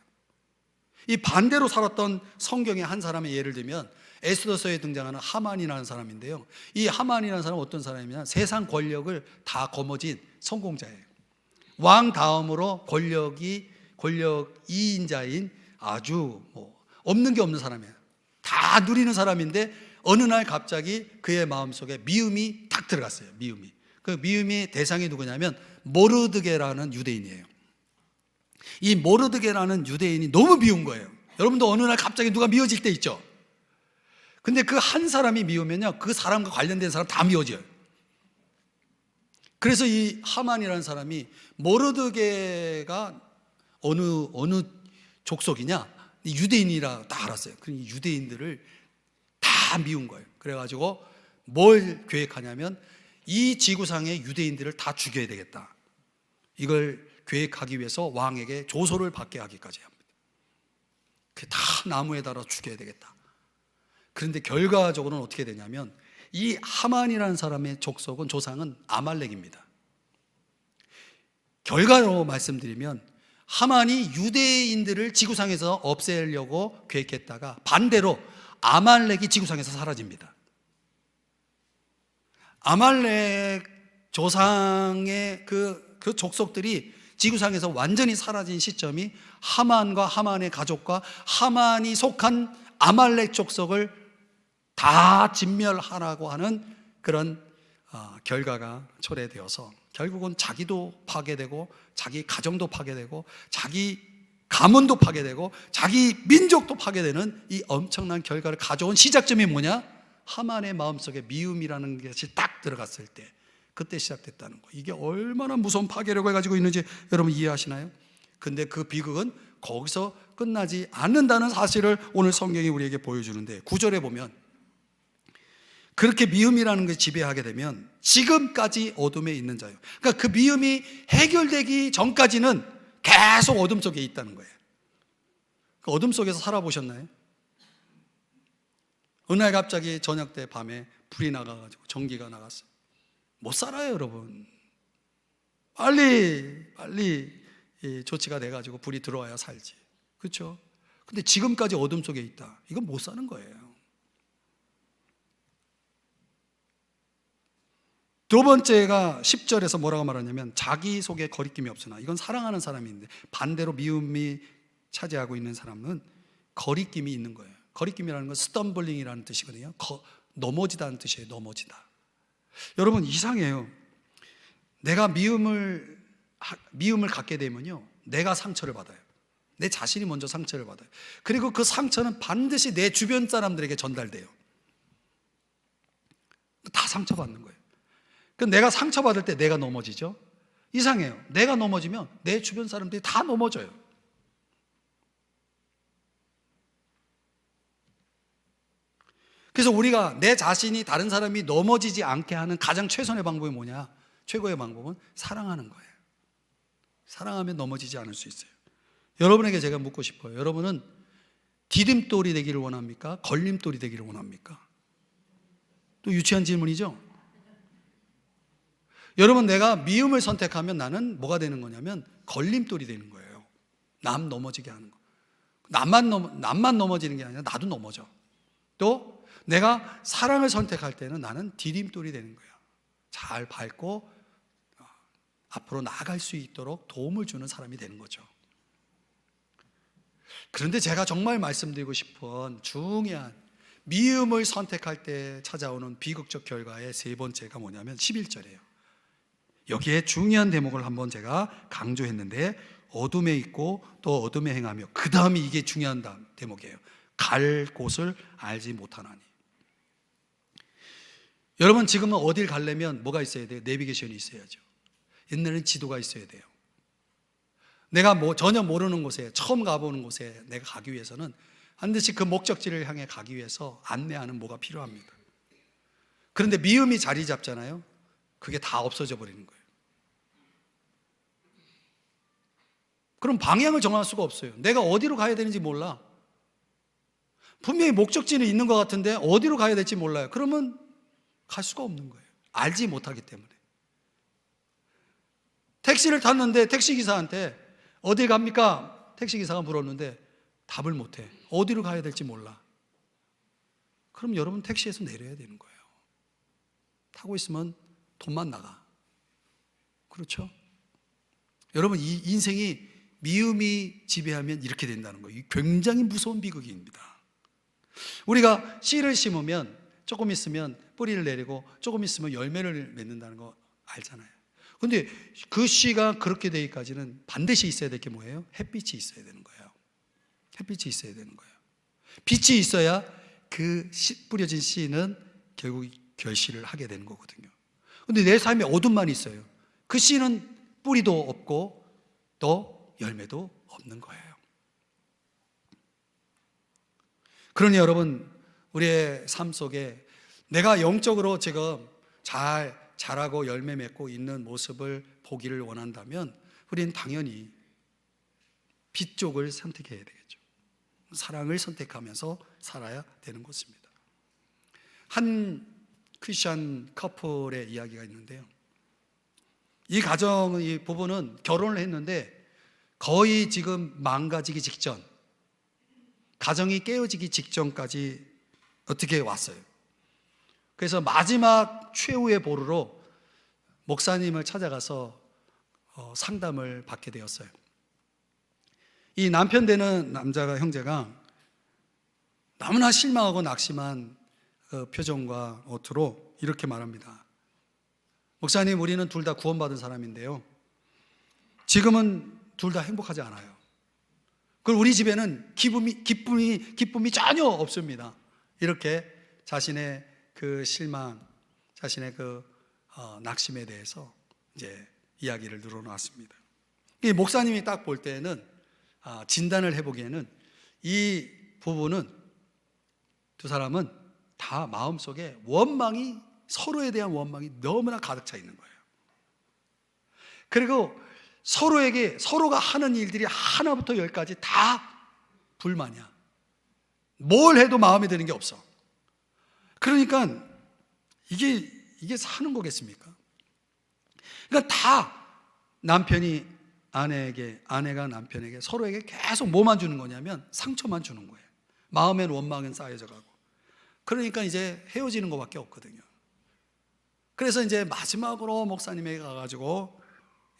[SPEAKER 1] 이 반대로 살았던 성경의 한 사람의 예를 들면 에스더서에 등장하는 하만이라는 사람인데요. 이 하만이라는 사람은 어떤 사람이냐? 세상 권력을 다 거머쥔 성공자예요. 왕 다음으로 권력 2인자인 아주 없는 게 없는 사람이에요. 다 누리는 사람인데 어느 날 갑자기 그의 마음속에 미움이 딱 들어갔어요. 미움이. 그 미움의 대상이 누구냐면 모르드게라는 유대인이에요. 이 모르드게라는 유대인이 너무 미운 거예요. 여러분도 어느 날 갑자기 누가 미워질 때 있죠. 근데 그 한 사람이 미우면요, 그 사람과 관련된 사람 다 미워져요. 그래서 이 하만이라는 사람이 모르드게가 어느 족속이냐, 유대인이라 다 알았어요. 그러니 유대인들을 다 미운 거예요. 그래가지고 뭘 계획하냐면 이 지구상의 유대인들을 다 죽여야 되겠다. 이걸 계획하기 위해서 왕에게 조소를 받게 하기까지 합니다. 그 다 나무에 달아 죽여야 되겠다. 그런데 결과적으로는 어떻게 되냐면 이 하만이라는 사람의 족속은, 조상은 아말렉입니다. 결과로 말씀드리면 하만이 유대인들을 지구상에서 없애려고 계획했다가 반대로 아말렉이 지구상에서 사라집니다. 아말렉 조상의 그 족속들이 지구상에서 완전히 사라진 시점이 하만과 하만의 가족과 하만이 속한 아말렉 족속을 다 진멸하라고 하는 그런 결과가 초래되어서 결국은 자기도 파괴되고 자기 가정도 파괴되고 자기 가문도 파괴되고 자기 민족도 파괴되는 이 엄청난 결과를 가져온 시작점이 뭐냐? 하만의 마음속에 미움이라는 것이 딱 들어갔을 때, 그때 시작됐다는 거. 이게 얼마나 무서운 파괴력을 가지고 있는지 여러분 이해하시나요? 근데 그 비극은 거기서 끝나지 않는다는 사실을 오늘 성경이 우리에게 보여주는데, 9절에 보면 그렇게 미움이라는 것이 지배하게 되면 지금까지 어둠에 있는 자요. 그러니까 그 미움이 해결되기 전까지는 계속 어둠 속에 있다는 거예요. 그 어둠 속에서 살아보셨나요? 어느 날 갑자기 저녁 때 밤에 불이 나가가지고 전기가 나갔어요. 못 살아요, 여러분. 빨리 조치가 돼가지고 불이 들어와야 살지. 그렇죠? 근데 지금까지 어둠 속에 있다. 이건 못 사는 거예요. 두 번째가 10절에서 뭐라고 말하냐면 자기 속에 거리낌이 없으나, 이건 사랑하는 사람인데 반대로 미움이 차지하고 있는 사람은 거리낌이 있는 거예요. 거리낌이라는 건 스텀블링이라는 뜻이거든요. 넘어지다는 뜻이에요. 넘어지다. 여러분 이상해요. 내가 미움을 갖게 되면요, 내가 상처를 받아요. 내 자신이 먼저 상처를 받아요. 그리고 그 상처는 반드시 내 주변 사람들에게 전달돼요. 다 상처받는 거예요. 내가 상처받을 때 내가 넘어지죠. 이상해요. 내가 넘어지면 내 주변 사람들이 다 넘어져요. 그래서 우리가 내 자신이 다른 사람이 넘어지지 않게 하는 가장 최선의 방법이 뭐냐? 최고의 방법은 사랑하는 거예요. 사랑하면 넘어지지 않을 수 있어요. 여러분에게 제가 묻고 싶어요. 여러분은 디딤돌이 되기를 원합니까? 걸림돌이 되기를 원합니까? 또 유치한 질문이죠? 여러분, 내가 미움을 선택하면 나는 뭐가 되는 거냐면 걸림돌이 되는 거예요. 남 넘어지게 하는 거. 남만 넘어지는 게 아니라 나도 넘어져. 또 내가 사랑을 선택할 때는 나는 디딤돌이 되는 거예요. 잘 밟고 앞으로 나아갈 수 있도록 도움을 주는 사람이 되는 거죠. 그런데 제가 정말 말씀드리고 싶은 중요한 미움을 선택할 때 찾아오는 비극적 결과의 세 번째가 뭐냐면 11절이에요. 여기에 중요한 대목을 한번 제가 강조했는데, 어둠에 있고 또 어둠에 행하며, 그 다음이 이게 중요한 대목이에요. 갈 곳을 알지 못하나니. 여러분 지금은 어딜 가려면 뭐가 있어야 돼요? 내비게이션이 있어야죠. 옛날에는 지도가 있어야 돼요. 내가 전혀 모르는 곳에, 처음 가보는 곳에 내가 가기 위해서는 반드시 그 목적지를 향해 가기 위해서 안내하는 뭐가 필요합니다. 그런데 미움이 자리 잡잖아요. 그게 다 없어져 버리는 거예요. 그럼 방향을 정할 수가 없어요. 내가 어디로 가야 되는지 몰라. 분명히 목적지는 있는 것 같은데 어디로 가야 될지 몰라요. 그러면 갈 수가 없는 거예요. 알지 못하기 때문에. 택시를 탔는데 택시기사한테 어디 갑니까? 택시기사가 물었는데 답을 못해. 어디로 가야 될지 몰라. 그럼 여러분 택시에서 내려야 되는 거예요. 타고 있으면 돈만 나가. 그렇죠? 여러분 이 인생이 미움이 지배하면 이렇게 된다는 거예요. 굉장히 무서운 비극입니다. 우리가 씨를 심으면 조금 있으면 뿌리를 내리고 조금 있으면 열매를 맺는다는 거 알잖아요. 근데 그 씨가 그렇게 되기까지는 반드시 있어야 될 게 뭐예요? 햇빛이 있어야 되는 거예요. 햇빛이 있어야 되는 거예요. 빛이 있어야 그 뿌려진 씨는 결국 결실을 하게 되는 거거든요. 근데 내 삶에 어둠만 있어요. 그 씨는 뿌리도 없고 또 열매도 없는 거예요. 그러니 여러분, 우리의 삶 속에 내가 영적으로 지금 자라고 열매 맺고 있는 모습을 보기를 원한다면 우리는 당연히 빛 쪽을 선택해야 되겠죠. 사랑을 선택하면서 살아야 되는 것입니다. 한 크리스천 커플의 이야기가 있는데요. 이 부부는 결혼을 했는데 거의 지금 망가지기 직전, 가정이 깨어지기 직전까지 어떻게 왔어요. 그래서 마지막 최후의 보루로 목사님을 찾아가서 상담을 받게 되었어요. 이 남편 되는 형제가 너무나 실망하고 낙심한 표정과 어투로 이렇게 말합니다. 목사님, 우리는 둘 다 구원받은 사람인데요, 지금은 둘 다 행복하지 않아요. 그리고 우리 집에는 기쁨이 전혀 없습니다. 이렇게 자신의 그 실망, 자신의 그 낙심에 대해서 이제 이야기를 늘어놨습니다. 이 목사님이 딱 볼 때는 진단을 해보기에는 이 부부는, 두 사람은 다 마음속에 서로에 대한 원망이 너무나 가득 차 있는 거예요. 그리고 서로가 하는 일들이 하나부터 열까지 다 불만이야. 뭘 해도 마음에 드는 게 없어. 그러니까 이게 사는 거겠습니까? 그러니까 다 아내가 남편에게 서로에게 계속 뭐만 주는 거냐면 상처만 주는 거예요. 마음의 원망은 쌓여져 가고. 그러니까 이제 헤어지는 것밖에 없거든요. 그래서 이제 마지막으로 목사님에게 가가지고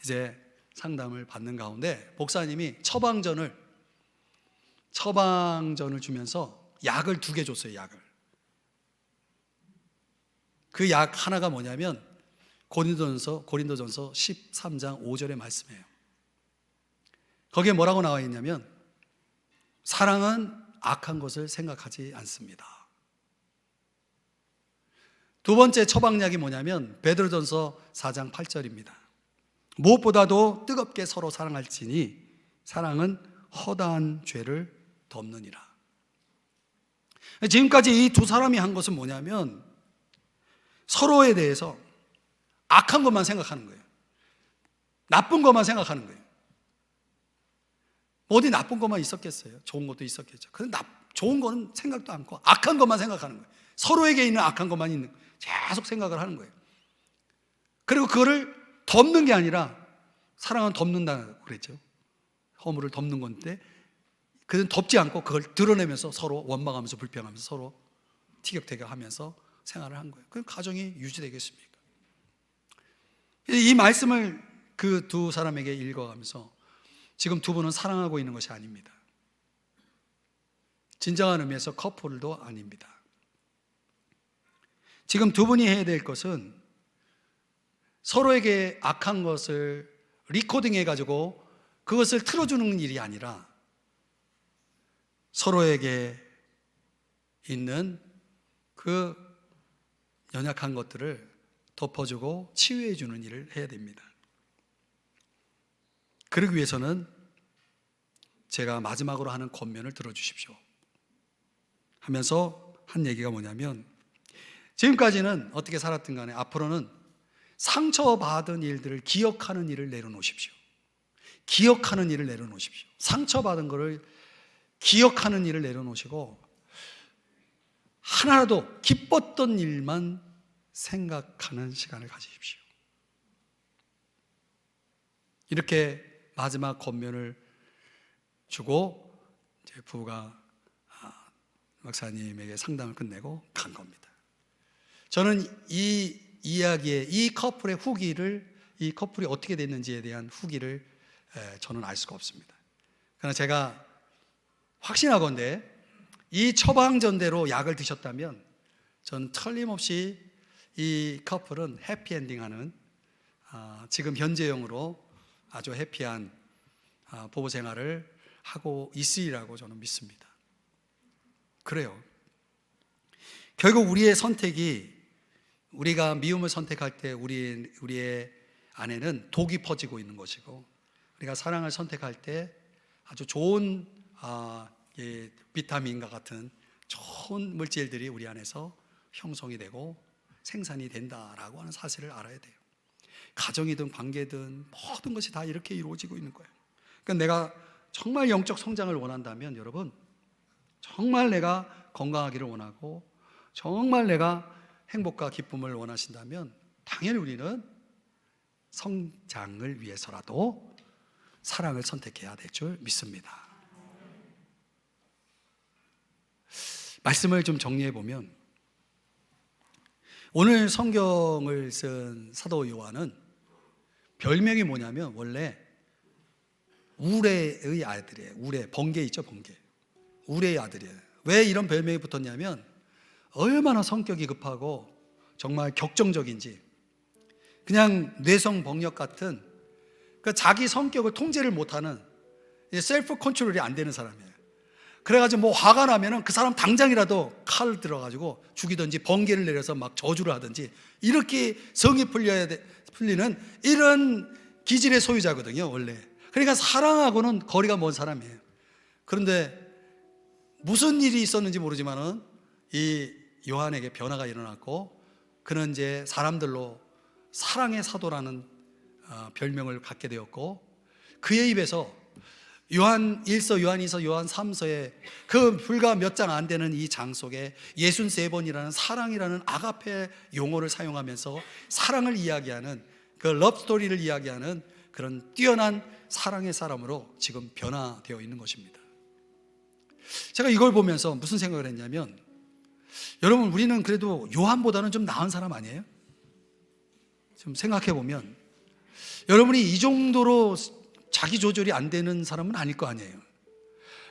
[SPEAKER 1] 이제 상담을 받는 가운데 목사님이 처방전을 주면서 약을 2개 줬어요. 약을. 그 약 하나가 뭐냐면 고린도전서 13장 5절의 말씀이에요. 거기에 뭐라고 나와 있냐면 사랑은 악한 것을 생각하지 않습니다. 두 번째 처방약이 뭐냐면 베드로전서 4장 8절입니다. 무엇보다도 뜨겁게 서로 사랑할지니 사랑은 허다한 죄를 덮느니라. 지금까지 이 두 사람이 한 것은 뭐냐면 서로에 대해서 악한 것만 생각하는 거예요. 나쁜 것만 생각하는 거예요. 어디 나쁜 것만 있었겠어요? 좋은 것도 있었겠죠. 그런데 좋은 거는 생각도 않고 악한 것만 생각하는 거예요. 서로에게 있는 악한 것만 있는 거예요. 계속 생각을 하는 거예요. 그리고 그거를 덮는 게 아니라 사랑은 덮는다고 그랬죠. 허물을 덮는 건데 그는 덮지 않고 그걸 드러내면서 서로 원망하면서 불평하면서 서로 티격태격하면서 생활을 한 거예요. 그럼 가정이 유지되겠습니까? 이 말씀을 그 두 사람에게 읽어가면서 지금 두 분은 사랑하고 있는 것이 아닙니다. 진정한 의미에서 커플도 아닙니다. 지금 두 분이 해야 될 것은 서로에게 악한 것을 리코딩해 가지고 그것을 틀어주는 일이 아니라 서로에게 있는 그 연약한 것들을 덮어주고 치유해 주는 일을 해야 됩니다. 그러기 위해서는 제가 마지막으로 하는 권면을 들어주십시오 하면서 한 얘기가 뭐냐면 지금까지는 어떻게 살았든 간에 앞으로는 상처받은 일들을 기억하는 일을 내려놓으십시오. 기억하는 일을 내려놓으십시오. 상처받은 것을 기억하는 일을 내려놓으시고 하나라도 기뻤던 일만 생각하는 시간을 가지십시오. 이렇게 마지막 권면을 주고 이제 부부가 목사님에게 상담을 끝내고 간 겁니다. 저는 이 이야기의 이 커플의 후기를 이 커플이 어떻게 됐는지에 대한 후기를 저는 알 수가 없습니다. 그러나 제가 확신하건대 이 처방전대로 약을 드셨다면 전 틀림없이 이 커플은 해피엔딩하는 지금 현재형으로 아주 해피한 부부 생활을 하고 있으리라고 저는 믿습니다. 그래요. 결국 우리의 선택이 우리가 미움을 선택할 때 우리의 안에는 독이 퍼지고 있는 것이고 우리가 사랑을 선택할 때 아주 좋은 비타민과 같은 좋은 물질들이 우리 안에서 형성이 되고 생산이 된다라고 하는 사실을 알아야 돼요. 가정이든 관계든 모든 것이 다 이렇게 이루어지고 있는 거예요. 그러니까 내가 정말 영적 성장을 원한다면 여러분 정말 내가 건강하기를 원하고 정말 내가 행복과 기쁨을 원하신다면 당연히 우리는 성장을 위해서라도 사랑을 선택해야 될 줄 믿습니다. 말씀을 좀 정리해 보면 오늘 성경을 쓴 사도 요한은 별명이 뭐냐면 원래 우레의 아들이에요. 우레, 번개 있죠, 번개. 우레의 아들이에요. 왜 이런 별명이 붙었냐면 얼마나 성격이 급하고 정말 격정적인지 그냥 뇌성병력 같은 그러니까 자기 성격을 통제를 못하는 셀프 컨트롤이 안 되는 사람이에요. 그래가지고 뭐 화가 나면은 그 사람 당장이라도 칼을 들어가지고 죽이든지 번개를 내려서 막 저주를 하든지 이렇게 성이 풀리는 이런 기질의 소유자거든요, 원래. 그러니까 사랑하고는 거리가 먼 사람이에요. 그런데 무슨 일이 있었는지 모르지만은 이 요한에게 변화가 일어났고 그는 이제 사람들로 사랑의 사도라는 별명을 갖게 되었고 그의 입에서 요한 1서, 요한 2서, 요한 3서에 그 불과 몇 장 안 되는 이 장 속에 63번이라는 사랑이라는 아가페 용어를 사용하면서 사랑을 이야기하는 그 러브스토리를 이야기하는 그런 뛰어난 사랑의 사람으로 지금 변화되어 있는 것입니다. 제가 이걸 보면서 무슨 생각을 했냐면, 여러분, 우리는 그래도 요한보다는 좀 나은 사람 아니에요? 좀 생각해 보면 여러분이 이 정도로 자기 조절이 안 되는 사람은 아닐 거 아니에요.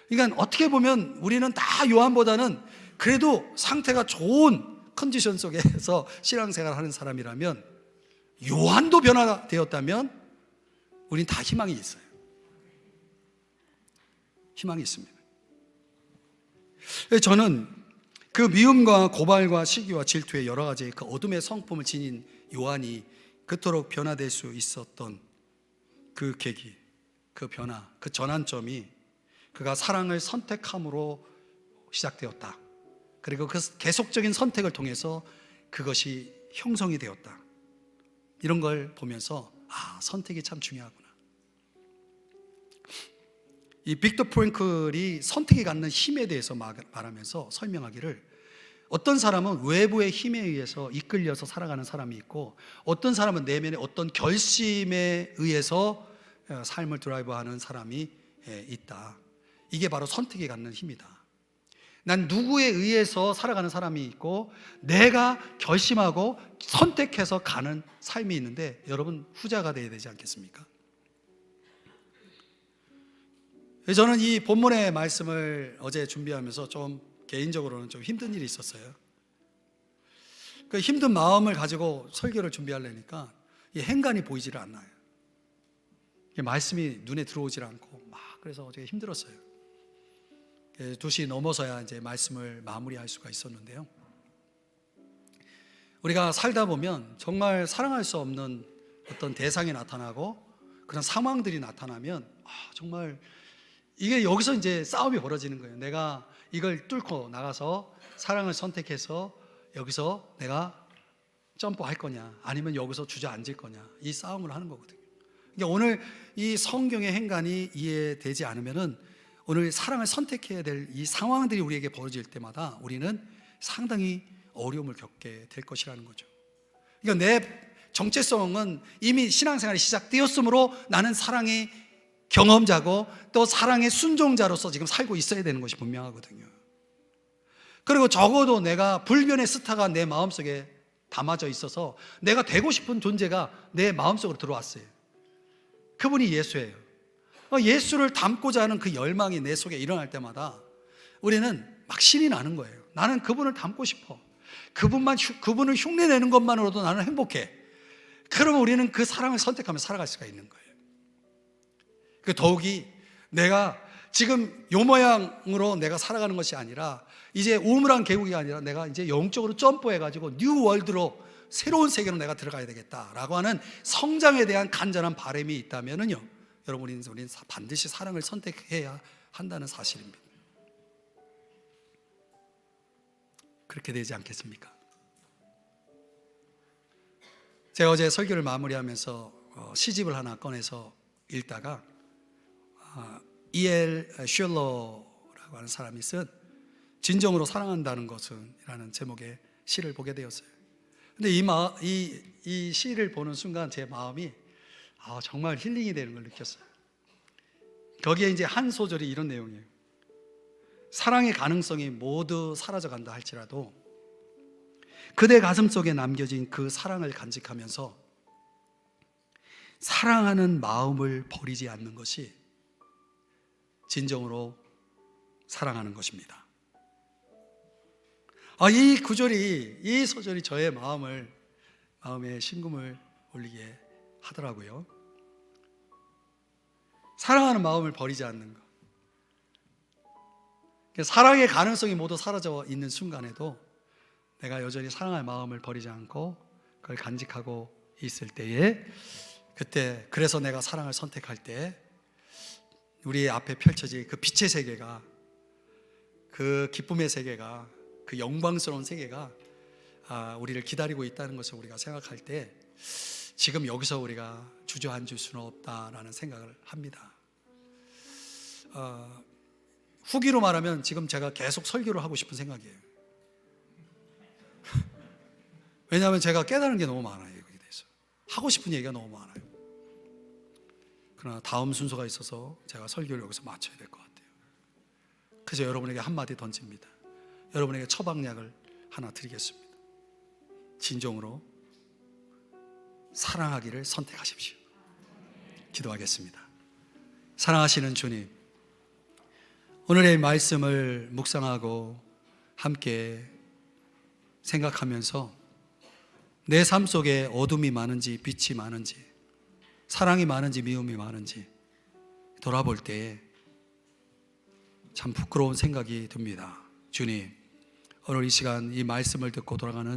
[SPEAKER 1] 그러니까 어떻게 보면 우리는 다 요한보다는 그래도 상태가 좋은 컨디션 속에서 신앙생활을 하는 사람이라면, 요한도 변화되었다면 우린 다 희망이 있어요. 희망이 있습니다. 저는 그 미움과 고발과 시기와 질투의 여러 가지 그 어둠의 성품을 지닌 요한이 그토록 변화될 수 있었던 그 계기, 그 변화, 그 전환점이 그가 사랑을 선택함으로 시작되었다. 그리고 그 계속적인 선택을 통해서 그것이 형성이 되었다. 이런 걸 보면서 선택이 참 중요하구나. 이 빅터 프랭클이 선택이 갖는 힘에 대해서 말하면서 설명하기를, 어떤 사람은 외부의 힘에 의해서 이끌려서 살아가는 사람이 있고, 어떤 사람은 내면의 어떤 결심에 의해서 삶을 드라이브하는 사람이 있다. 이게 바로 선택이 갖는 힘이다. 난 누구에 의해서 살아가는 사람이 있고, 내가 결심하고 선택해서 가는 삶이 있는데, 여러분 후자가 되어야 되지 않겠습니까? 저는 이 본문의 말씀을 어제 준비하면서 좀 개인적으로는 좀 힘든 일이 있었어요. 그 힘든 마음을 가지고 설교를 준비하려니까 이 행간이 보이지를 않아요. 말씀이 눈에 들어오질 않고 그래서 어제 힘들었어요. 2시 넘어서야 이제 말씀을 마무리할 수가 있었는데요. 우리가 살다 보면 정말 사랑할 수 없는 어떤 대상이 나타나고 그런 상황들이 나타나면 정말 이게 여기서 이제 싸움이 벌어지는 거예요. 내가 이걸 뚫고 나가서 사랑을 선택해서 여기서 내가 점프할 거냐, 아니면 여기서 주저앉을 거냐, 이 싸움을 하는 거거든요. 그러니까 오늘 이 성경의 행간이 이해되지 않으면은 오늘 사랑을 선택해야 될 이 상황들이 우리에게 벌어질 때마다 우리는 상당히 어려움을 겪게 될 것이라는 거죠. 그러니까 내 정체성은 이미 신앙생활이 시작되었으므로 나는 사랑의 경험자고 또 사랑의 순종자로서 지금 살고 있어야 되는 것이 분명하거든요. 그리고 적어도 내가 불변의 스타가 내 마음속에 담아져 있어서 내가 되고 싶은 존재가 내 마음속으로 들어왔어요. 그분이 예수예요. 예수를 닮고자 하는 그 열망이 내 속에 일어날 때마다 우리는 막 신이 나는 거예요. 나는 그분을 닮고 싶어. 그분을 흉내내는 것만으로도 나는 행복해. 그러면 우리는 그 사랑을 선택하며 살아갈 수가 있는 거예요. 더욱이 내가 지금 요 모양으로 내가 살아가는 것이 아니라, 이제 우물안 계곡이 아니라 내가 이제 영적으로 점프해가지고 뉴 월드로, 새로운 세계로 내가 들어가야 되겠다라고 하는 성장에 대한 간절한 바람이 있다면은요, 여러분, 우리는 반드시 사랑을 선택해야 한다는 사실입니다. 그렇게 되지 않겠습니까? 제가 어제 설교를 마무리하면서 시집을 하나 꺼내서 읽다가 E.L. 슐러라고 하는 사람이 쓴 진정으로 사랑한다는 것은 이라는 제목의 시를 보게 되었어요. 근데 이 시를 보는 순간 제 마음이 정말 힐링이 되는 걸 느꼈어요. 거기에 이제 한 소절이 이런 내용이에요. 사랑의 가능성이 모두 사라져간다 할지라도 그대 가슴 속에 남겨진 그 사랑을 간직하면서 사랑하는 마음을 버리지 않는 것이 진정으로 사랑하는 것입니다. 이 구절이, 이 소절이 저의 마음에 심금을 울리게 하더라고요. 사랑하는 마음을 버리지 않는 것. 사랑의 가능성이 모두 사라져 있는 순간에도 내가 여전히 사랑할 마음을 버리지 않고 그걸 간직하고 있을 때에, 그때, 그래서 내가 사랑을 선택할 때 우리 앞에 펼쳐질 그 빛의 세계가, 그 기쁨의 세계가, 그 영광스러운 세계가 우리를 기다리고 있다는 것을 우리가 생각할 때 지금 여기서 우리가 주저앉을 수는 없다라는 생각을 합니다. 후기로 말하면 지금 제가 계속 설교를 하고 싶은 생각이에요. 왜냐하면 제가 깨달은 게 너무 많아요. 여기에 대해서 하고 싶은 얘기가 너무 많아요. 그러나 다음 순서가 있어서 제가 설교를 여기서 마쳐야 될 것 같아요. 그래서 여러분에게 한마디 던집니다. 여러분에게 처방약을 하나 드리겠습니다. 진정으로 사랑하기를 선택하십시오. 기도하겠습니다. 사랑하시는 주님, 오늘의 말씀을 묵상하고 함께 생각하면서 내 삶 속에 어둠이 많은지 빛이 많은지, 사랑이 많은지 미움이 많은지 돌아볼 때에 참 부끄러운 생각이 듭니다. 주님, 오늘 이 시간 이 말씀을 듣고 돌아가는